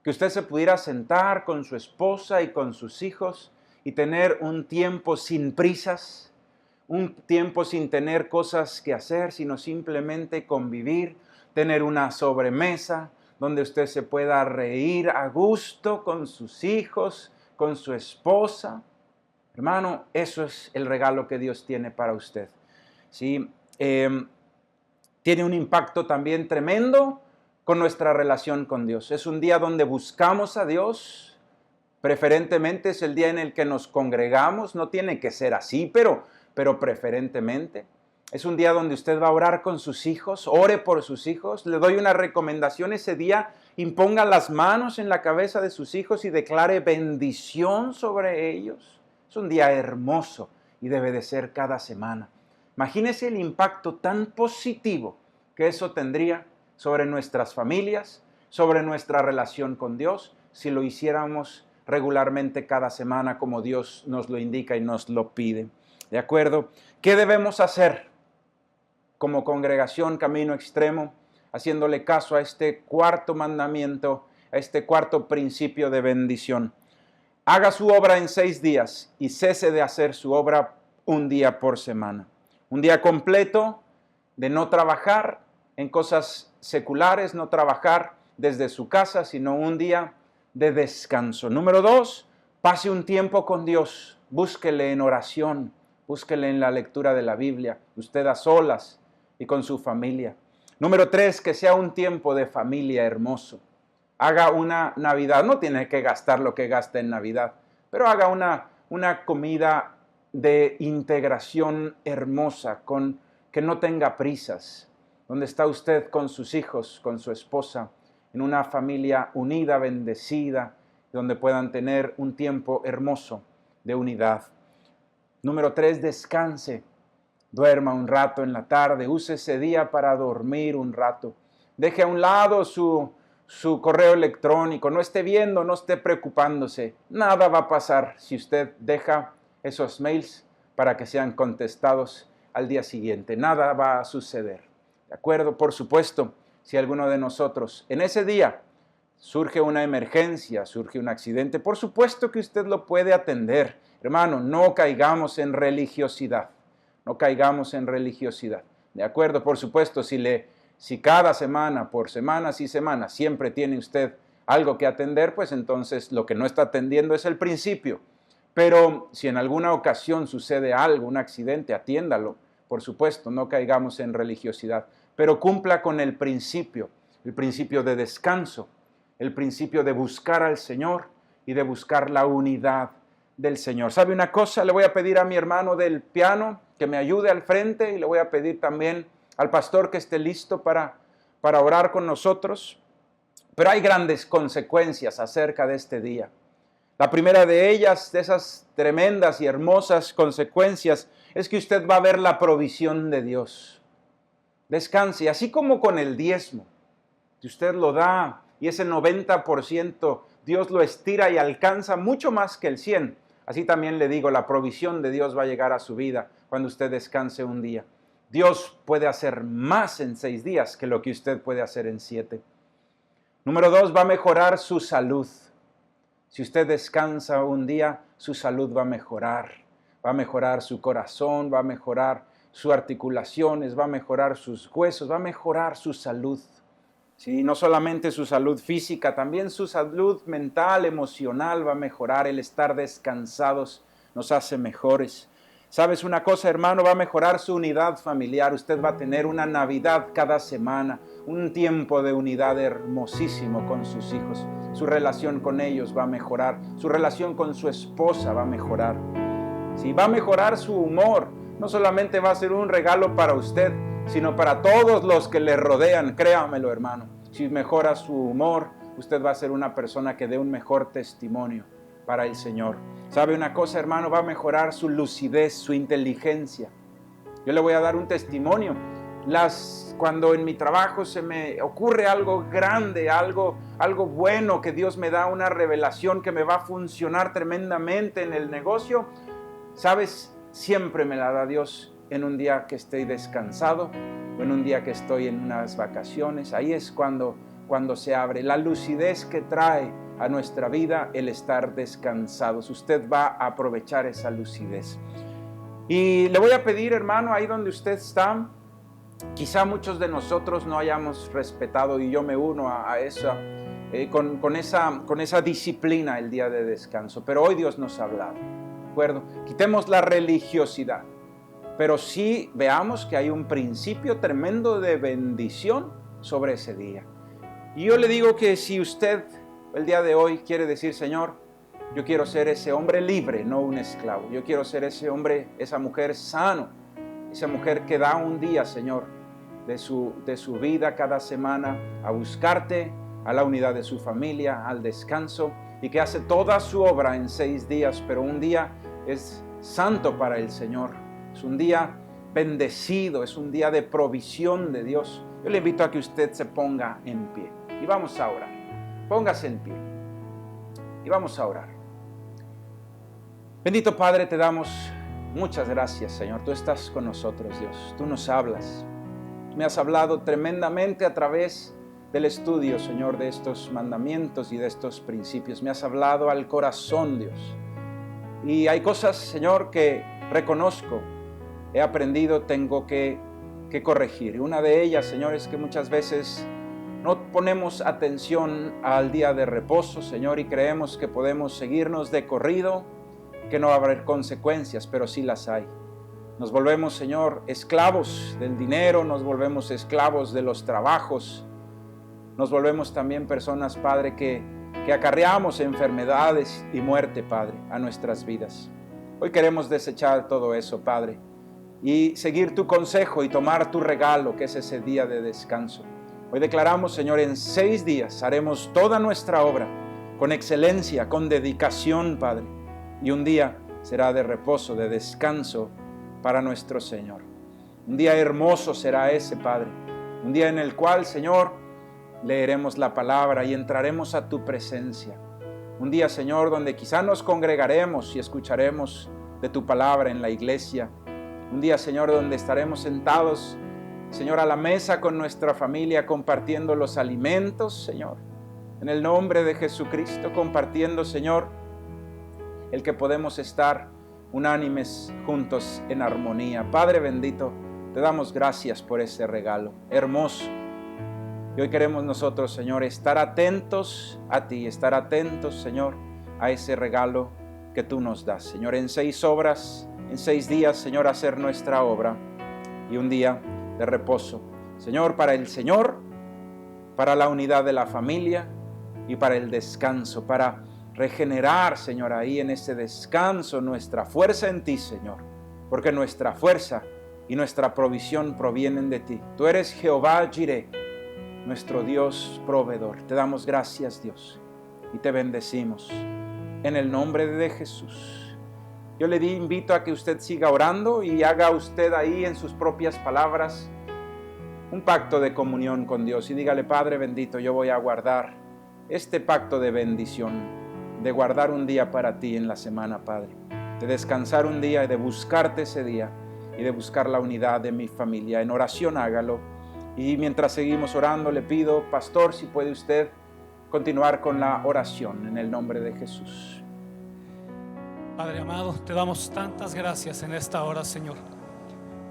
Que usted se pudiera sentar con su esposa y con sus hijos y tener un tiempo sin prisas, un tiempo sin tener cosas que hacer, sino simplemente convivir, tener una sobremesa donde usted se pueda reír a gusto con sus hijos, con su esposa. Hermano, eso es el regalo que Dios tiene para usted. ¿Sí? Tiene un impacto también tremendo con nuestra relación con Dios. Es un día donde buscamos a Dios, preferentemente es el día en el que nos congregamos, no tiene que ser así, pero preferentemente. Es un día donde usted va a orar con sus hijos, ore por sus hijos. Le doy una recomendación ese día, imponga las manos en la cabeza de sus hijos y declare bendición sobre ellos. Es un día hermoso y debe de ser cada semana. Imagínese el impacto tan positivo que eso tendría sobre nuestras familias, sobre nuestra relación con Dios, si lo hiciéramos regularmente cada semana como Dios nos lo indica y nos lo pide. ¿De acuerdo? ¿Qué debemos hacer como congregación Camino Extremo, haciéndole caso a este cuarto mandamiento, a este cuarto principio de bendición? Haga su obra en 6 días y cese de hacer su obra un día por semana. Un día completo de no trabajar en cosas seculares, no trabajar desde su casa, sino un día de descanso. Número 2, pase un tiempo con Dios, búsquele en oración, búsquele en la lectura de la Biblia, usted a solas y con su familia. Número 3, que sea un tiempo de familia hermoso. Haga una Navidad, no tiene que gastar lo que gasta en Navidad, pero haga una comida de integración hermosa, que no tenga prisas, donde está usted con sus hijos, con su esposa, en una familia unida, bendecida, donde puedan tener un tiempo hermoso de unidad. Número 3, descanse, duerma un rato en la tarde, use ese día para dormir un rato. Deje a un lado su correo electrónico, no esté viendo, no esté preocupándose. Nada va a pasar si usted deja esos mails para que sean contestados al día siguiente. Nada va a suceder. ¿De acuerdo? Por supuesto, si alguno de nosotros en ese día surge una emergencia, surge un accidente, por supuesto que usted lo puede atender. Hermano, no caigamos en religiosidad. No caigamos en religiosidad. ¿De acuerdo? Por supuesto, si cada semana, por semanas y semanas, siempre tiene usted algo que atender, pues entonces lo que no está atendiendo es el principio. Pero si en alguna ocasión sucede algo, un accidente, atiéndalo. Por supuesto, no caigamos en religiosidad, pero cumpla con el principio de descanso, el principio de buscar al Señor y de buscar la unidad del Señor. ¿Sabe una cosa? Le voy a pedir a mi hermano del piano que me ayude al frente y le voy a pedir también al pastor que esté listo para orar con nosotros. Pero hay grandes consecuencias acerca de este día. La primera de ellas, de esas tremendas y hermosas consecuencias, es que usted va a ver la provisión de Dios. Descanse, así como con el diezmo. Si usted lo da y ese 90% Dios lo estira y alcanza mucho más que el 100%, así también le digo, la provisión de Dios va a llegar a su vida cuando usted descanse un día. Dios puede hacer más en 6 días que lo que usted puede hacer en 7. Número 2, va a mejorar su salud. Si usted descansa un día, su salud va a mejorar su corazón, va a mejorar sus articulaciones, va a mejorar sus huesos, va a mejorar su salud. Sí, no solamente su salud física, también su salud mental, emocional va a mejorar. El estar descansados nos hace mejores. ¿Sabes una cosa, hermano? Va a mejorar su unidad familiar. Usted va a tener una Navidad cada semana, un tiempo de unidad hermosísimo con sus hijos. Su relación con ellos va a mejorar. Su relación con su esposa va a mejorar. Si va a mejorar su humor, no solamente va a ser un regalo para usted, sino para todos los que le rodean. Créamelo, hermano. Si mejora su humor, usted va a ser una persona que dé un mejor testimonio para el Señor. ¿Sabe una cosa, hermano? Va a mejorar su lucidez, su inteligencia. Yo le voy a dar un testimonio. Cuando en mi trabajo se me ocurre algo grande, algo bueno, que Dios me da una revelación que me va a funcionar tremendamente en el negocio, ¿sabes? Siempre me la da Dios en un día que estoy descansado o en un día que estoy en unas vacaciones. Ahí es cuando se abre la lucidez que trae a nuestra vida el estar descansados. Usted va a aprovechar esa lucidez. Y le voy a pedir, hermano, ahí donde usted está, quizá muchos de nosotros no hayamos respetado, y yo me uno a esa, con esa disciplina el día de descanso. Pero hoy Dios nos ha hablado, ¿de acuerdo? Quitemos la religiosidad, pero sí veamos que hay un principio tremendo de bendición sobre ese día. Y yo le digo que si usted el día de hoy quiere decir: Señor, yo quiero ser ese hombre libre, no un esclavo. Yo quiero ser ese hombre, esa mujer sano, esa mujer que da un día, Señor, de su vida cada semana a buscarte, a la unidad de su familia, al descanso, y que hace toda su obra en 6 días, pero un día es santo para el Señor. Es un día bendecido, es un día de provisión de Dios. Yo le invito a que usted se ponga en pie y vamos a orar. Póngase en pie y vamos a orar. Bendito Padre, te damos muchas gracias, Señor. Tú estás con nosotros, Dios. Tú nos hablas. Me has hablado tremendamente a través del estudio, Señor, de estos mandamientos y de estos principios. Me has hablado al corazón, Dios. Y hay cosas, Señor, que reconozco, he aprendido, tengo que corregir. Y una de ellas, Señor, es que muchas veces no ponemos atención al día de reposo, Señor, y creemos que podemos seguirnos de corrido, que no va a haber consecuencias, pero sí las hay. Nos volvemos, Señor, esclavos del dinero, nos volvemos esclavos de los trabajos, nos volvemos también personas, Padre, que acarreamos enfermedades y muerte, Padre, a nuestras vidas. Hoy queremos desechar todo eso, Padre, y seguir tu consejo y tomar tu regalo, que es ese día de descanso. Hoy declaramos, Señor, en 6 días haremos toda nuestra obra con excelencia, con dedicación, Padre, y un día será de reposo, de descanso para nuestro Señor. Un día hermoso será ese, Padre, un día en el cual, Señor, leeremos la palabra y entraremos a tu presencia. Un día, Señor, donde quizá nos congregaremos y escucharemos de tu palabra en la iglesia. Un día, Señor, donde estaremos sentados, Señor, a la mesa con nuestra familia, compartiendo los alimentos, Señor, en el nombre de Jesucristo, compartiendo, Señor, el que podemos estar unánimes juntos en armonía. Padre bendito, te damos gracias por ese regalo hermoso. Y hoy queremos nosotros, Señor, estar atentos a ti, estar atentos, Señor, a ese regalo que tú nos das. Señor, en 6 obras, en 6 días, Señor, hacer nuestra obra y un día de reposo. Señor, para la unidad de la familia y para el descanso, para regenerar, Señor, ahí en ese descanso nuestra fuerza en ti, Señor, porque nuestra fuerza y nuestra provisión provienen de ti. Tú eres Jehová Jireh, nuestro Dios proveedor. Te damos gracias, Dios, y te bendecimos en el nombre de Jesús. Yo le invito a que usted siga orando y haga usted ahí en sus propias palabras un pacto de comunión con Dios y dígale: Padre bendito, yo voy a guardar este pacto de bendición, de guardar un día para ti en la semana, Padre, de descansar un día y de buscarte ese día y de buscar la unidad de mi familia. En oración hágalo. Y mientras seguimos orando, le pido, pastor, si puede usted continuar con la oración en el nombre de Jesús. Padre amado, te damos tantas gracias en esta hora, Señor,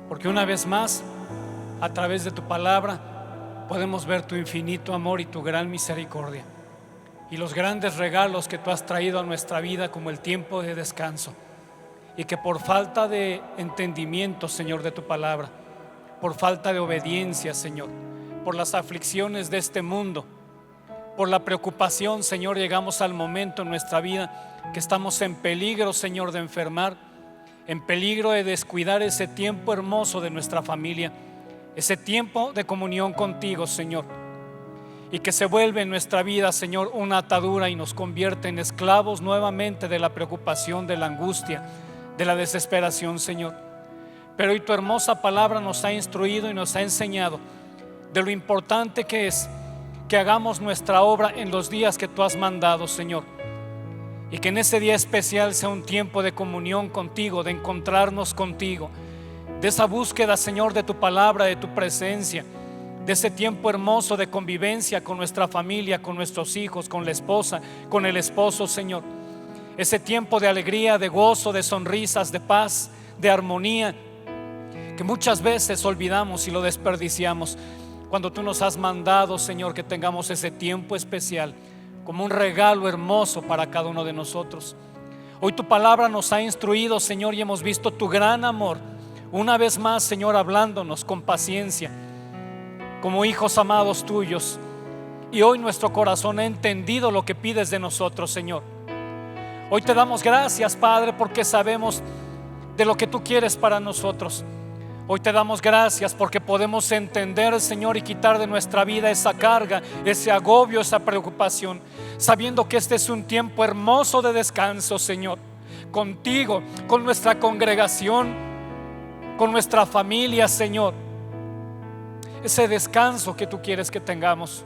porque una vez más, a través de tu palabra, podemos ver tu infinito amor y tu gran misericordia y los grandes regalos que tú has traído a nuestra vida, como el tiempo de descanso, y que por falta de entendimiento, Señor, de tu palabra, por falta de obediencia, Señor, por las aflicciones de este mundo, por la preocupación, Señor, llegamos al momento en nuestra vida que estamos en peligro, Señor, de enfermar en peligro de descuidar ese tiempo hermoso de nuestra familia, ese tiempo de comunión contigo, Señor, y que se vuelve en nuestra vida, Señor, una atadura y nos convierte en esclavos nuevamente de la preocupación, de la angustia, de la desesperación, Señor. Pero hoy tu hermosa palabra nos ha instruido y nos ha enseñado de lo importante que es que hagamos nuestra obra en los días que tú has mandado, Señor, y que en ese día especial sea un tiempo de comunión contigo, de encontrarnos contigo, de esa búsqueda, Señor, de tu palabra, de tu presencia, de ese tiempo hermoso de convivencia con nuestra familia, con nuestros hijos, con la esposa, con el esposo, Señor. Ese tiempo de alegría, de gozo, de sonrisas, de paz, de armonía, que muchas veces olvidamos y lo desperdiciamos, cuando tú nos has mandado, Señor, que tengamos ese tiempo especial como un regalo hermoso para cada uno de nosotros. Hoy tu palabra nos ha instruido, Señor, y hemos visto tu gran amor una vez más, Señor, hablándonos con paciencia como hijos amados tuyos. Y hoy nuestro corazón ha entendido lo que pides de nosotros, Señor. Hoy te damos gracias, Padre, porque sabemos de lo que tú quieres para nosotros. Hoy te damos gracias porque podemos entender, Señor, y quitar de nuestra vida esa carga, ese agobio, esa preocupación, sabiendo que este es un tiempo hermoso de descanso, Señor, contigo, con nuestra congregación, con nuestra familia, Señor. Ese descanso que tú quieres que tengamos,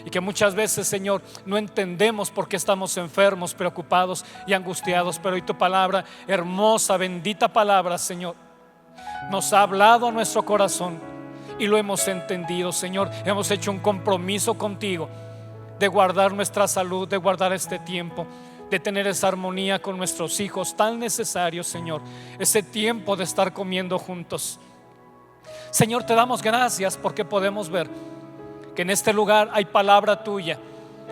y que muchas veces, Señor, no entendemos por qué estamos enfermos, preocupados y angustiados. Pero hoy tu palabra, hermosa, bendita palabra, Señor, nos ha hablado a nuestro corazón y lo hemos entendido, Señor. Hemos hecho un compromiso contigo de guardar nuestra salud, de guardar este tiempo, de tener esa armonía con nuestros hijos tan necesario, Señor, ese tiempo de estar comiendo juntos. Señor, te damos gracias porque podemos ver que en este lugar hay palabra tuya,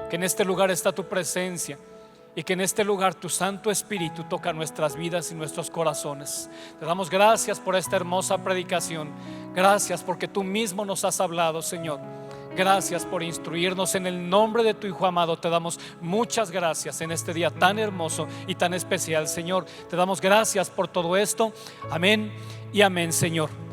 que en este lugar está tu presencia, y que en este lugar tu Santo Espíritu toca nuestras vidas y nuestros corazones. Te damos gracias por esta hermosa predicación. Gracias porque tú mismo nos has hablado, Señor. Gracias por instruirnos. En el nombre de tu Hijo amado te damos muchas gracias en este día tan hermoso y tan especial, Señor. Te damos gracias por todo esto. Amén y amén, Señor.